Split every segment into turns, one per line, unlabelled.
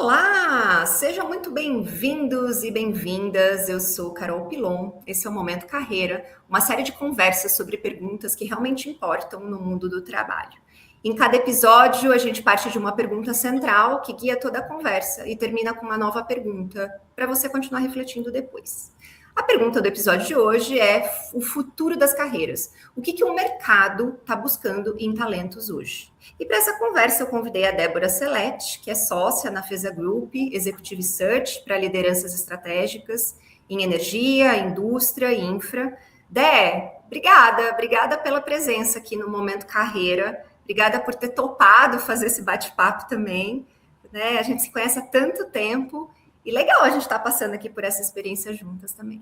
Olá, sejam muito bem-vindos e bem-vindas. Eu sou Carol Pilon. Esse é o Momento Carreira, uma série de conversas sobre perguntas que realmente importam no mundo do trabalho. Em cada episódio, a gente parte de uma pergunta central que guia toda a conversa e termina com uma nova pergunta para você continuar refletindo depois. A pergunta do episódio de hoje é o futuro das carreiras. O que o mercado está buscando em talentos hoje? E para essa conversa eu convidei a Débora Celete, que é sócia na Feza Group, Executive Search para lideranças estratégicas em energia, indústria e infra. Dé, obrigada pela presença aqui no Momento Carreira. Obrigada por ter topado fazer esse bate-papo também. Né? A gente se conhece há tanto tempo. E legal a gente estar passando aqui por essa experiência juntas também.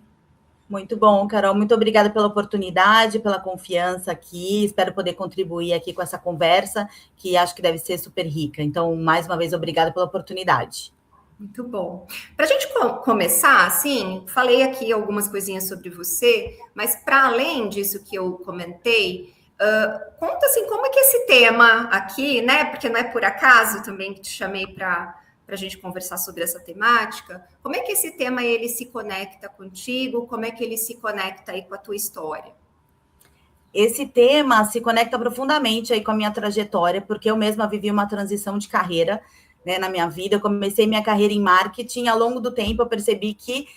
Muito bom, Carol. Muito obrigada pela oportunidade, pela confiança aqui. Espero poder contribuir aqui com essa conversa, que acho que deve ser super rica. Então, mais uma vez, obrigada pela oportunidade.
Muito bom. Para a gente começar, assim, falei aqui algumas coisinhas sobre você, mas para além disso que eu comentei, conta assim, como é que esse tema aqui, né? Porque não é por acaso também que te chamei para a gente conversar sobre essa temática. Como é que esse tema ele se conecta contigo? Como é que ele se conecta aí com a tua história?
Esse tema se conecta profundamente aí com a minha trajetória, porque eu mesma vivi uma transição de carreira, né, na minha vida. Eu comecei minha carreira em marketing, ao longo do tempo eu percebi que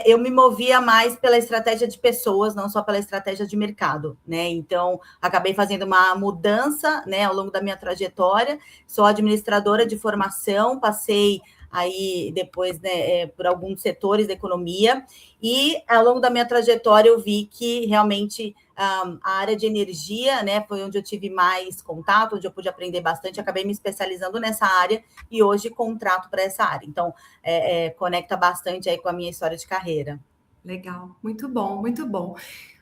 eu me movia mais pela estratégia de pessoas, não só pela estratégia de mercado, né? Então, acabei fazendo uma mudança, né, ao longo da minha trajetória. Sou administradora de formação, passei aí depois, né, por alguns setores da economia, e ao longo da minha trajetória eu vi que realmente a área de energia, né, foi onde eu tive mais contato, onde eu pude aprender bastante, acabei me especializando nessa área e hoje contrato para essa área. Então, conecta bastante aí com a minha história de carreira.
Legal, muito bom, muito bom.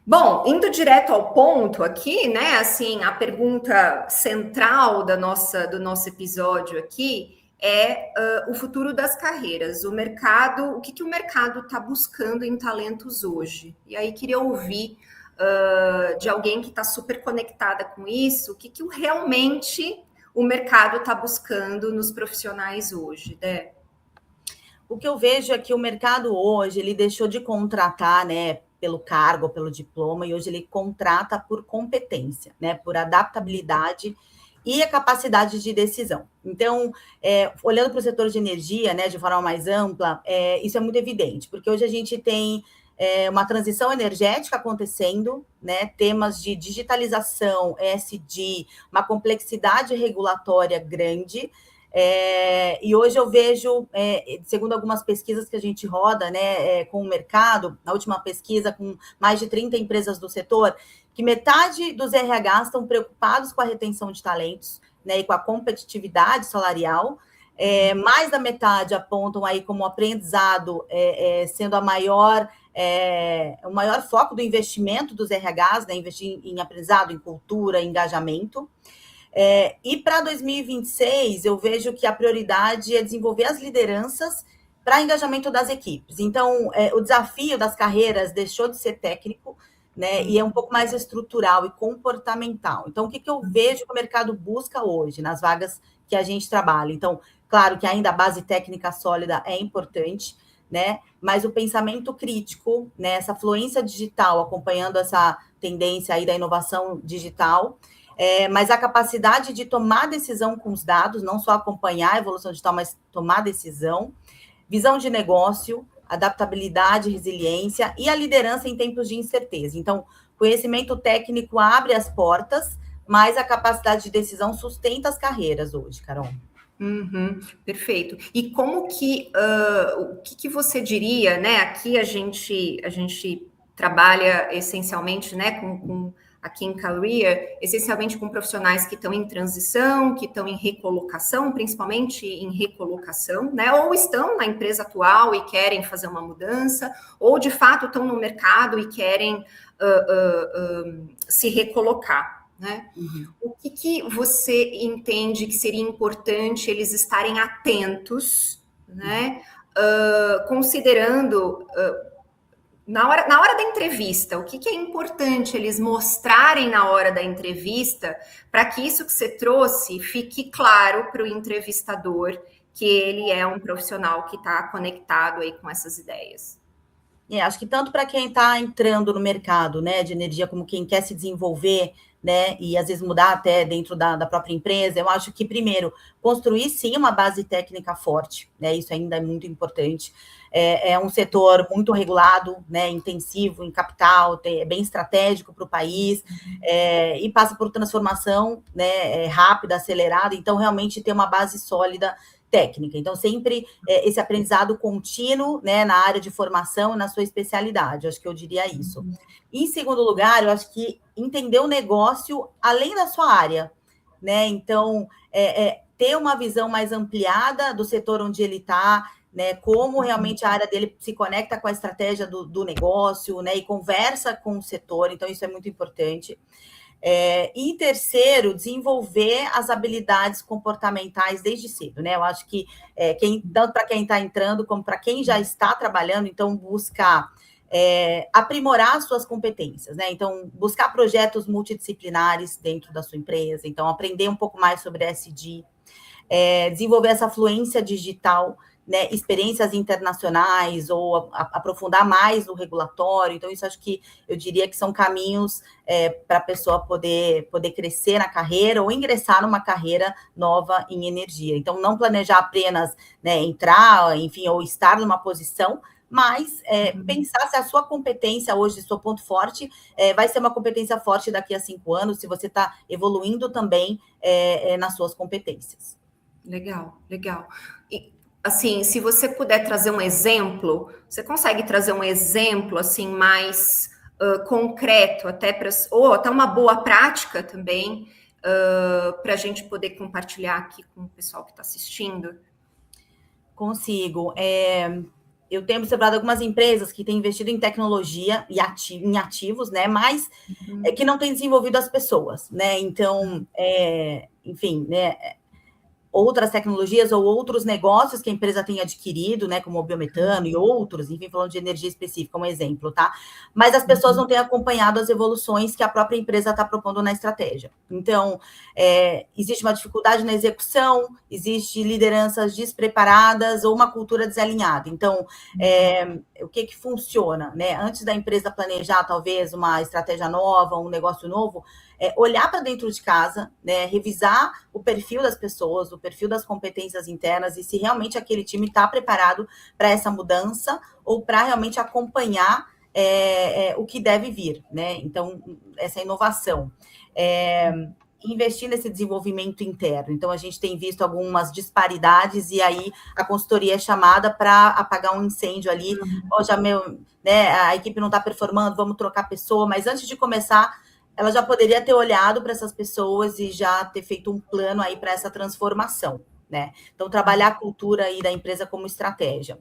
Bom, indo direto ao ponto aqui, né? Assim, a pergunta central do nosso episódio aqui é o futuro das carreiras, o mercado, o que o mercado está buscando em talentos hoje? E aí queria ouvir de alguém que está super conectada com isso, o que realmente o mercado está buscando nos profissionais hoje, né?
O que eu vejo é que o mercado hoje, ele deixou de contratar, né, pelo cargo, pelo diploma, e hoje ele contrata por competência, né, por adaptabilidade e a capacidade de decisão. Então, olhando para o setor de energia, né, de forma mais ampla, isso é muito evidente, porque hoje a gente tem uma transição energética acontecendo, né, temas de digitalização, ESG, uma complexidade regulatória grande. E hoje eu vejo, segundo algumas pesquisas que a gente roda, né, com o mercado, na última pesquisa com mais de 30 empresas do setor, que metade dos RH estão preocupados com a retenção de talentos, né, e com a competitividade salarial. Mais da metade apontam aí como aprendizado sendo o maior foco do investimento dos RHs, né, investir em aprendizado, em cultura, em engajamento. E para 2026, eu vejo que a prioridade é desenvolver as lideranças para engajamento das equipes. Então, o desafio das carreiras deixou de ser técnico, né, e é um pouco mais estrutural e comportamental. Então, o que eu vejo que o mercado busca hoje nas vagas que a gente trabalha? Então, claro que ainda a base técnica sólida é importante, né, mas o pensamento crítico, né, essa fluência digital, acompanhando essa tendência aí da inovação digital, mas a capacidade de tomar decisão com os dados, não só acompanhar a evolução digital, mas tomar decisão, visão de negócio, adaptabilidade, resiliência e a liderança em tempos de incerteza. Então, conhecimento técnico abre as portas, mas a capacidade de decisão sustenta as carreiras hoje, Carol.
Perfeito. E como que o que você diria, né? Aqui a gente trabalha essencialmente, né, aqui em Career, essencialmente com profissionais que estão em transição, que estão em recolocação, principalmente em recolocação, né? Ou estão na empresa atual e querem fazer uma mudança, ou de fato estão no mercado e querem se recolocar. Né? O que você entende que seria importante eles estarem atentos, né? Considerando na hora da entrevista, o que é importante eles mostrarem na hora da entrevista para que isso que você trouxe fique claro para o entrevistador que ele é um profissional que está conectado aí com essas ideias.
Acho que tanto para quem está entrando no mercado, né, de energia, como quem quer se desenvolver, né, e às vezes mudar até dentro da própria empresa, eu acho que, primeiro, construir sim uma base técnica forte, né, isso ainda é muito importante. É um setor muito regulado, né, intensivo em capital, é bem estratégico para o país, e passa por transformação, né, rápida, acelerada, então realmente ter uma base sólida técnica. Então, sempre esse aprendizado contínuo, né, na área de formação e na sua especialidade, acho que eu diria isso. Em segundo lugar, eu acho que entender o negócio além da sua área, né? Então, ter uma visão mais ampliada do setor onde ele está, né? Como realmente a área dele se conecta com a estratégia do negócio, né? E conversa com o setor, então isso é muito importante. E terceiro, desenvolver as habilidades comportamentais desde cedo, né? Eu acho que tanto para quem está entrando como para quem já está trabalhando, então buscar aprimorar as suas competências, né? Então, buscar projetos multidisciplinares dentro da sua empresa, então aprender um pouco mais sobre SD, desenvolver essa fluência digital, né, experiências internacionais ou aprofundar mais no regulatório. Então, isso acho que eu diria que são caminhos para a pessoa poder crescer na carreira ou ingressar numa carreira nova em energia. Então, não planejar apenas, né, entrar, enfim, ou estar numa posição, mas pensar se a sua competência hoje, seu ponto forte, vai ser uma competência forte daqui a 5 anos, se você está evoluindo também nas suas competências.
Legal, legal. E, assim, se você puder trazer um exemplo, você consegue trazer um exemplo, assim, mais concreto, ou até uma boa prática também, para a gente poder compartilhar aqui com o pessoal que está assistindo?
Consigo. Eu tenho observado algumas empresas que têm investido em tecnologia e em ativos, né, mas que não têm desenvolvido as pessoas, né? Então, enfim, né, outras tecnologias ou outros negócios que a empresa tem adquirido, né, como o biometano e outros, enfim, falando de energia específica, um exemplo, tá? Mas as pessoas não têm acompanhado as evoluções que a própria empresa está propondo na estratégia. Então, existe uma dificuldade na execução, existe lideranças despreparadas ou uma cultura desalinhada. Então, o que funciona, né? Antes da empresa planejar, talvez, uma estratégia nova, um negócio novo, olhar para dentro de casa, né, revisar o perfil das pessoas, o perfil das competências internas e se realmente aquele time está preparado para essa mudança ou para realmente acompanhar o que deve vir, né? Então, essa inovação. Investir nesse desenvolvimento interno. Então, a gente tem visto algumas disparidades e aí a consultoria é chamada para apagar um incêndio ali. A equipe não está performando, vamos trocar pessoa, mas antes de começar, ela já poderia ter olhado para essas pessoas e já ter feito um plano aí para essa transformação, né? Então, trabalhar a cultura aí da empresa como estratégia.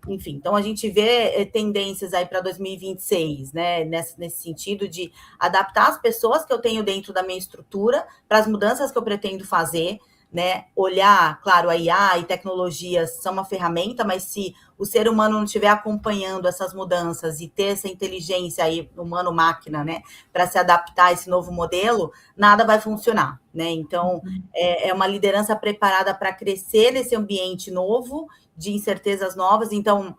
Enfim, então a gente vê tendências aí para 2026, né? Nesse sentido de adaptar as pessoas que eu tenho dentro da minha estrutura para as mudanças que eu pretendo fazer, né? Olhar, claro, a IA e tecnologias são uma ferramenta, mas se o ser humano não estiver acompanhando essas mudanças e ter essa inteligência aí, humano-máquina, né, para se adaptar a esse novo modelo, nada vai funcionar, né? Então, é uma liderança preparada para crescer nesse ambiente novo, de incertezas novas. Então,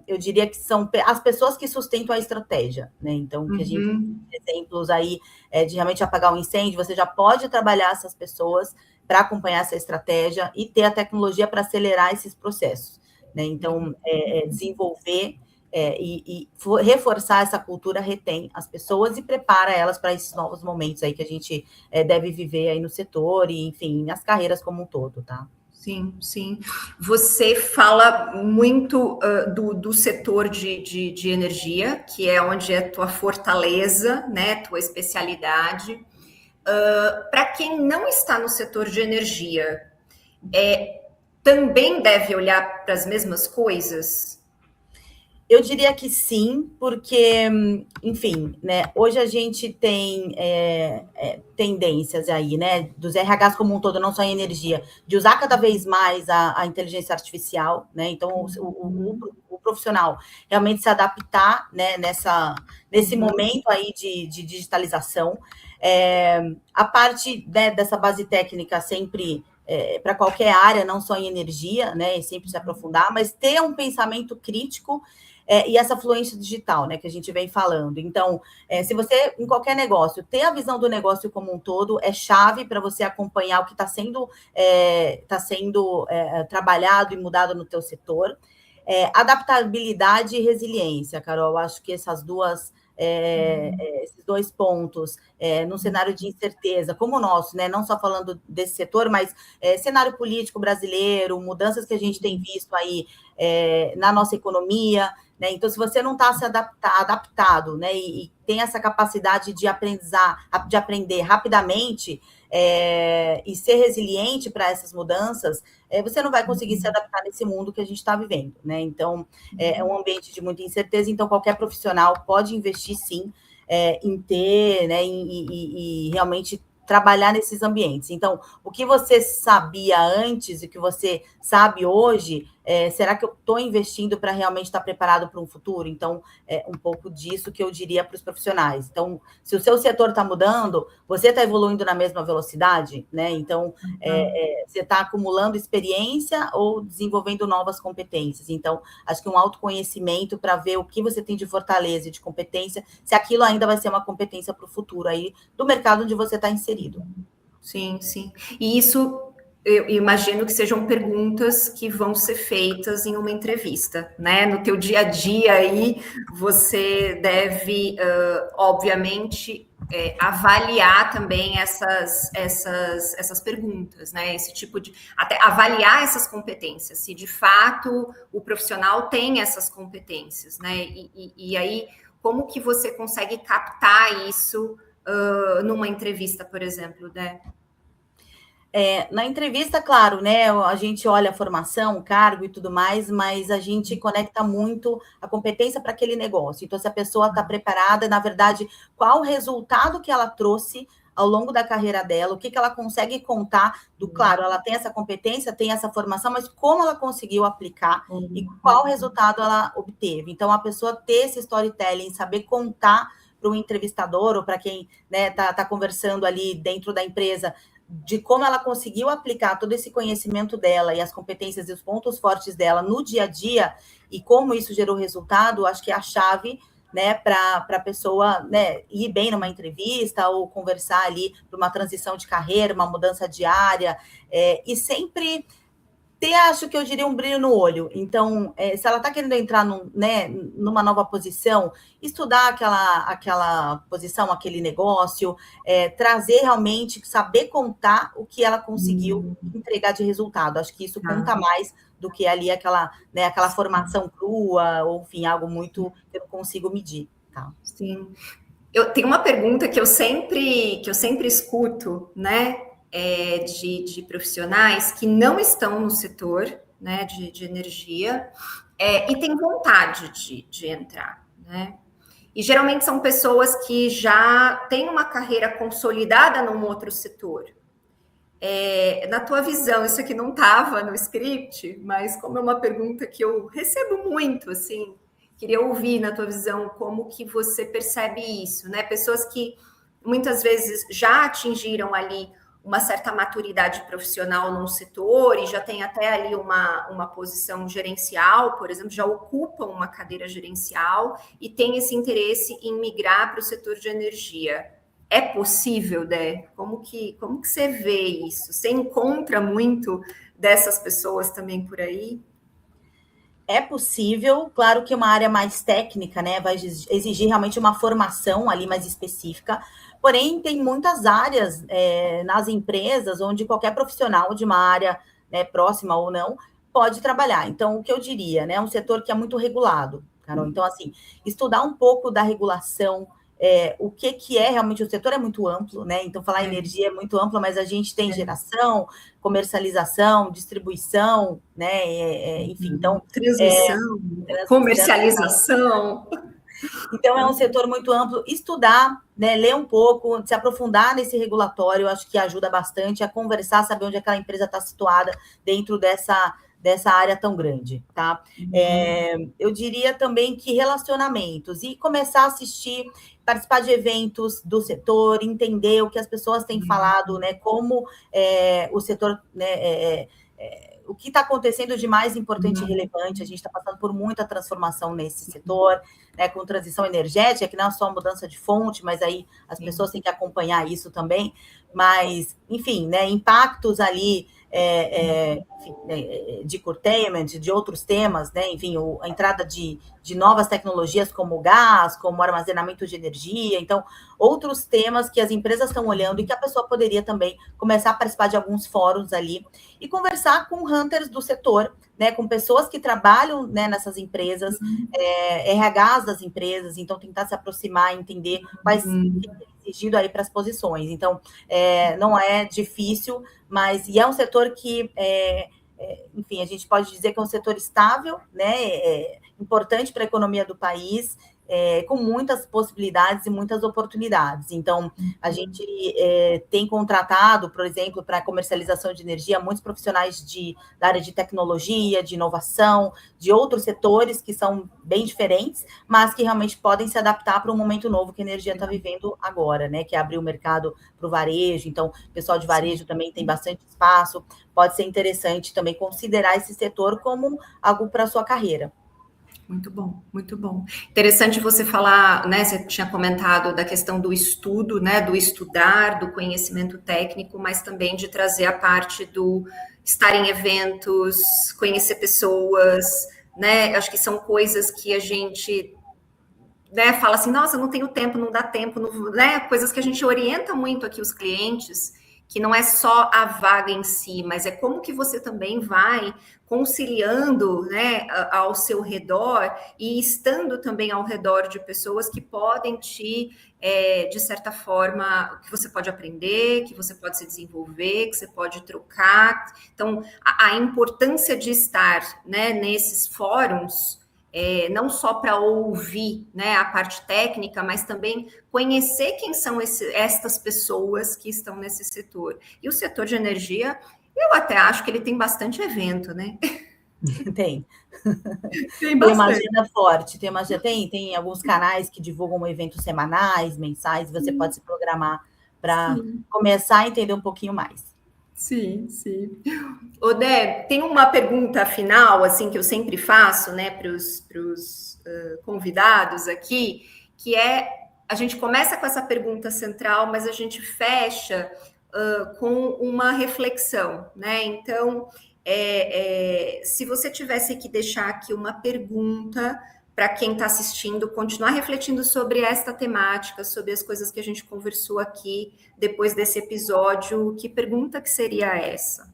eu diria que são as pessoas que sustentam a estratégia, né? Então, que a gente tem exemplos aí de realmente apagar um incêndio, você já pode trabalhar essas pessoas para acompanhar essa estratégia e ter a tecnologia para acelerar esses processos, né? Então, desenvolver e reforçar essa cultura retém as pessoas e prepara elas para esses novos momentos aí que a gente deve viver aí no setor e, enfim, nas carreiras como um todo, tá?
Sim, sim. Você fala muito do setor de energia, que é onde é tua fortaleza, né? Tua especialidade. Para quem não está no setor de energia, também deve olhar para as mesmas coisas?
Eu diria que sim, porque, enfim, né, hoje a gente tem tendências aí, né, dos RHs como um todo, não só em energia, de usar cada vez mais a inteligência artificial, né, então o profissional realmente se adaptar, né, nesse momento aí de digitalização. A parte, né, dessa base técnica sempre para qualquer área, não só em energia, né, e sempre se aprofundar, mas ter um pensamento crítico e essa fluência digital, né, que a gente vem falando. Então, se você, em qualquer negócio, ter a visão do negócio como um todo é chave para você acompanhar o que está sendo, trabalhado e mudado no teu setor. Adaptabilidade e resiliência, Carol, acho que esses dois pontos, num cenário de incerteza, como o nosso, né? Não só falando desse setor, mas cenário político brasileiro, mudanças que a gente tem visto aí na nossa economia, né? Então, se você não está adaptado, né, e tem essa capacidade de aprender rapidamente e ser resiliente para essas mudanças, você não vai conseguir se adaptar nesse mundo que a gente está vivendo, né? Então, é um ambiente de muita incerteza, então qualquer profissional pode investir, sim, em ter, né, e realmente trabalhar nesses ambientes. Então, o que você sabia antes e o que você sabe hoje, será que eu estou investindo para realmente estar preparado para um futuro? Então, um pouco disso que eu diria para os profissionais. Então, se o seu setor está mudando, você está evoluindo na mesma velocidade, né? Então, você está acumulando experiência ou desenvolvendo novas competências. Então, acho que um autoconhecimento para ver o que você tem de fortaleza e de competência, se aquilo ainda vai ser uma competência para o futuro aí do mercado onde você está inserido.
Sim, sim. E isso eu imagino que sejam perguntas que vão ser feitas em uma entrevista, né? No teu dia a dia aí, você deve, obviamente, avaliar também essas perguntas, né? Esse tipo de... Até avaliar essas competências, se de fato o profissional tem essas competências, né? E aí, como que você consegue captar isso numa entrevista, por exemplo, né?
Na entrevista, claro, né? A gente olha a formação, o cargo e tudo mais, mas a gente conecta muito a competência para aquele negócio. Então, se a pessoa está preparada, na verdade, qual o resultado que ela trouxe ao longo da carreira dela, o que ela consegue contar claro, ela tem essa competência, tem essa formação, mas como ela conseguiu aplicar e qual resultado ela obteve. Então, a pessoa ter esse storytelling, saber contar para o entrevistador ou para quem, né, tá conversando ali dentro da empresa, de como ela conseguiu aplicar todo esse conhecimento dela e as competências e os pontos fortes dela no dia a dia e como isso gerou resultado, acho que é a chave, né, para a pessoa, né, ir bem numa entrevista ou conversar ali para uma transição de carreira, uma mudança diária, e sempre ter, acho que eu diria, um brilho no olho. Então, se ela está querendo entrar numa nova posição, estudar aquela posição, aquele negócio, trazer realmente, saber contar o que ela conseguiu entregar de resultado. Acho que isso conta mais do que ali aquela formação crua, ou, enfim, algo muito que eu não consigo medir. Tá?
Sim. Eu tenho uma pergunta que eu sempre escuto, né? De profissionais que não estão no setor, né, de energia e têm vontade de entrar, né? E geralmente são pessoas que já têm uma carreira consolidada num outro setor. Na tua visão, isso aqui não estava no script, mas como é uma pergunta que eu recebo muito, assim, queria ouvir na tua visão como que você percebe isso, né? Pessoas que muitas vezes já atingiram ali uma certa maturidade profissional num setor e já tem até ali uma posição gerencial, por exemplo, já ocupam uma cadeira gerencial e tem esse interesse em migrar para o setor de energia. É possível, Dé? Como que você vê isso? Você encontra muito dessas pessoas também por aí?
É possível, claro que uma área mais técnica, né, vai exigir realmente uma formação ali mais específica, porém tem muitas áreas nas empresas onde qualquer profissional de uma área, né, próxima ou não, pode trabalhar. Então, o que eu diria, né, é um setor que é muito regulado, Carol. Então, assim, estudar um pouco da regulação, o que é realmente, o setor é muito amplo, né? Então, falar energia é muito amplo, mas a gente tem geração, comercialização, distribuição, né? Enfim, então...
Transmissão, comercialização.
Então, é um setor muito amplo. Estudar, né, ler um pouco, se aprofundar nesse regulatório, acho que ajuda bastante a conversar, saber onde aquela empresa está situada dentro dessa área tão grande, tá? Eu diria também que relacionamentos e começar a assistir, participar de eventos do setor, entender o que as pessoas têm falado, né? Como o setor, né? O que está acontecendo de mais importante e relevante. A gente está passando por muita transformação nesse setor, né, com transição energética, que não é só mudança de fonte, mas aí as pessoas têm que acompanhar isso também. Mas, enfim, né, impactos ali enfim, de curtailment, de outros temas, né, enfim, a entrada de novas tecnologias como gás, como armazenamento de energia, então, outros temas que as empresas estão olhando e que a pessoa poderia também começar a participar de alguns fóruns ali e conversar com hunters do setor, né, com pessoas que trabalham, né, nessas empresas, RHs das empresas, então tentar se aproximar, entender quais exigido aí para as posições. Então, não é difícil, mas e é um setor que, enfim, a gente pode dizer que é um setor estável, né, importante para a economia do país, com muitas possibilidades e muitas oportunidades. Então, a gente tem contratado, por exemplo, para comercialização de energia, muitos profissionais da área de tecnologia, de inovação, de outros setores que são bem diferentes, mas que realmente podem se adaptar para um momento novo que a energia está vivendo agora, né? Que é abrir o mercado para o varejo. Então, o pessoal de varejo também tem bastante espaço. Pode ser interessante também considerar esse setor como algo para a sua carreira.
Muito bom, muito bom. Interessante você falar, né? Você tinha comentado da questão do estudo, né? Do estudar, do conhecimento técnico, mas também de trazer a parte do estar em eventos, conhecer pessoas, né? Acho que são coisas que a gente, né, fala assim, nossa, não tenho tempo, não dá tempo, não, né? Coisas que a gente orienta muito aqui os clientes, que não é só a vaga em si, mas é como que você também vai conciliando, né, ao seu redor e estando também ao redor de pessoas que podem te, de certa forma, que você pode aprender, que você pode se desenvolver, que você pode trocar. Então, a importância de estar, né, nesses fóruns, não só para ouvir, né, a parte técnica, mas também conhecer quem são estas pessoas que estão nesse setor. E o setor de energia, eu até acho que ele tem bastante evento, né?
Tem.
Tem
Tem uma
bastante.
agenda forte, tem alguns canais que divulgam eventos semanais, mensais, você pode se programar para começar a entender um pouquinho mais.
Sim, sim. Odé, tem uma pergunta final, assim, que eu sempre faço, né, para os convidados aqui, que é, a gente começa com essa pergunta central, mas a gente fecha com uma reflexão, né? Então, se você tivesse que deixar aqui uma pergunta para quem está assistindo, continuar refletindo sobre esta temática, sobre as coisas que a gente conversou aqui depois desse episódio, que pergunta que seria essa?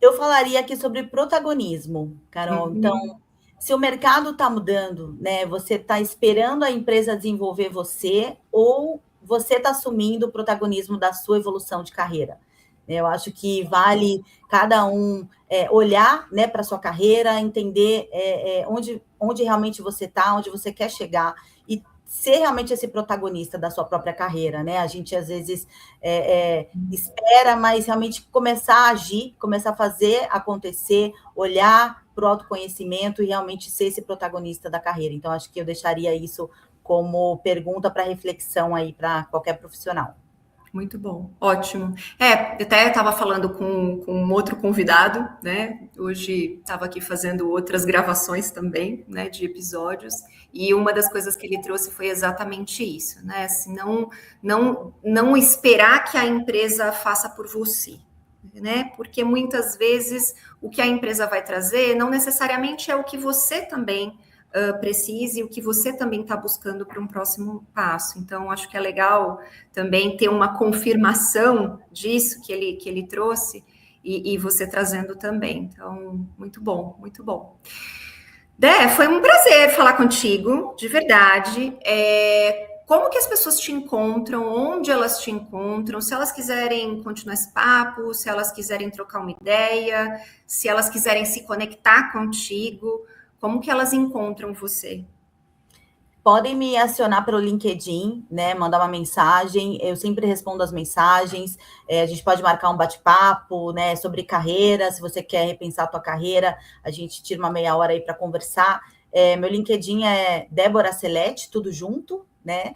Eu falaria aqui sobre protagonismo, Carol. Então, se o mercado está mudando, né? Você está esperando a empresa desenvolver você ou você está assumindo o protagonismo da sua evolução de carreira? Eu acho que vale cada um olhar, né, para a sua carreira, entender onde realmente você está, onde você quer chegar e ser realmente esse protagonista da sua própria carreira, né? A gente às vezes espera, mas realmente começar a agir, começar a fazer acontecer, olhar para o autoconhecimento e realmente ser esse protagonista da carreira. Então, acho que eu deixaria isso como pergunta para reflexão aí para qualquer profissional.
Muito bom, ótimo. Eu até estava falando com um outro convidado, né? Hoje estava aqui fazendo outras gravações também, né? De episódios, e uma das coisas que ele trouxe foi exatamente isso, né? Assim, não esperar que a empresa faça por você, né? Porque muitas vezes o que a empresa vai trazer não necessariamente é o que você também precise, o que você também está buscando para um próximo passo. Então, acho que é legal também ter uma confirmação disso que ele trouxe e você trazendo também. Então, muito bom, muito bom. Dé, foi um prazer falar contigo, de verdade. Como que as pessoas te encontram? Onde elas te encontram? Se elas quiserem continuar esse papo, se elas quiserem trocar uma ideia, se elas quiserem se conectar contigo, como que elas encontram você?
podem me acionar pelo LinkedIn, né? Mandar uma mensagem. Eu sempre respondo as mensagens. A gente pode marcar um bate-papo, né? Sobre carreira. Se você quer repensar a tua carreira, a gente tira uma meia hora aí para conversar. Meu LinkedIn é Débora Celete, tudo junto, né?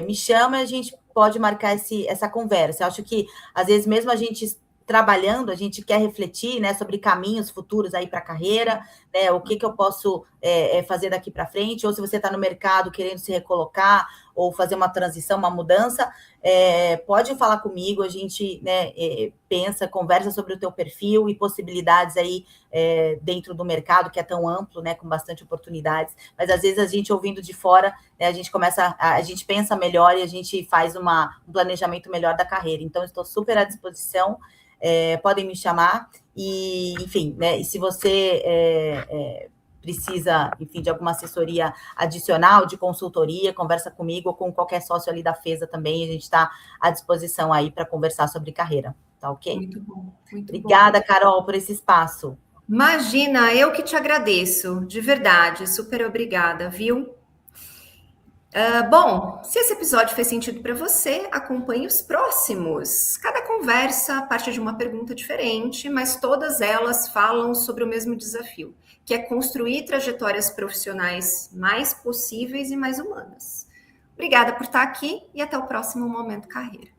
Me chama e a gente pode marcar essa conversa. Eu acho que, às vezes, mesmo a gente trabalhando, a gente quer refletir, né, sobre caminhos futuros aí para a carreira, né, o que eu posso fazer daqui para frente, ou se você está no mercado querendo se recolocar, ou fazer uma transição, uma mudança, pode falar comigo, a gente, né, pensa, conversa sobre o teu perfil e possibilidades aí dentro do mercado, que é tão amplo, né, com bastante oportunidades, mas às vezes a gente ouvindo de fora, né, a gente pensa melhor e a gente faz um planejamento melhor da carreira, então estou super à disposição, podem me chamar, e enfim, né, e se você precisa, enfim, de alguma assessoria adicional, de consultoria, conversa comigo ou com qualquer sócio ali da FESA também, a gente está à disposição aí para conversar sobre carreira, tá ok?
Muito bom, muito
Obrigada,
bom.
Carol, por esse espaço.
Imagina, eu que te agradeço, de verdade, super obrigada, viu? Bom, se esse episódio fez sentido para você, acompanhe os próximos. Cada conversa parte de uma pergunta diferente, mas todas elas falam sobre o mesmo desafio, que é construir trajetórias profissionais mais possíveis e mais humanas. Obrigada por estar aqui e até o próximo Momento Carreira.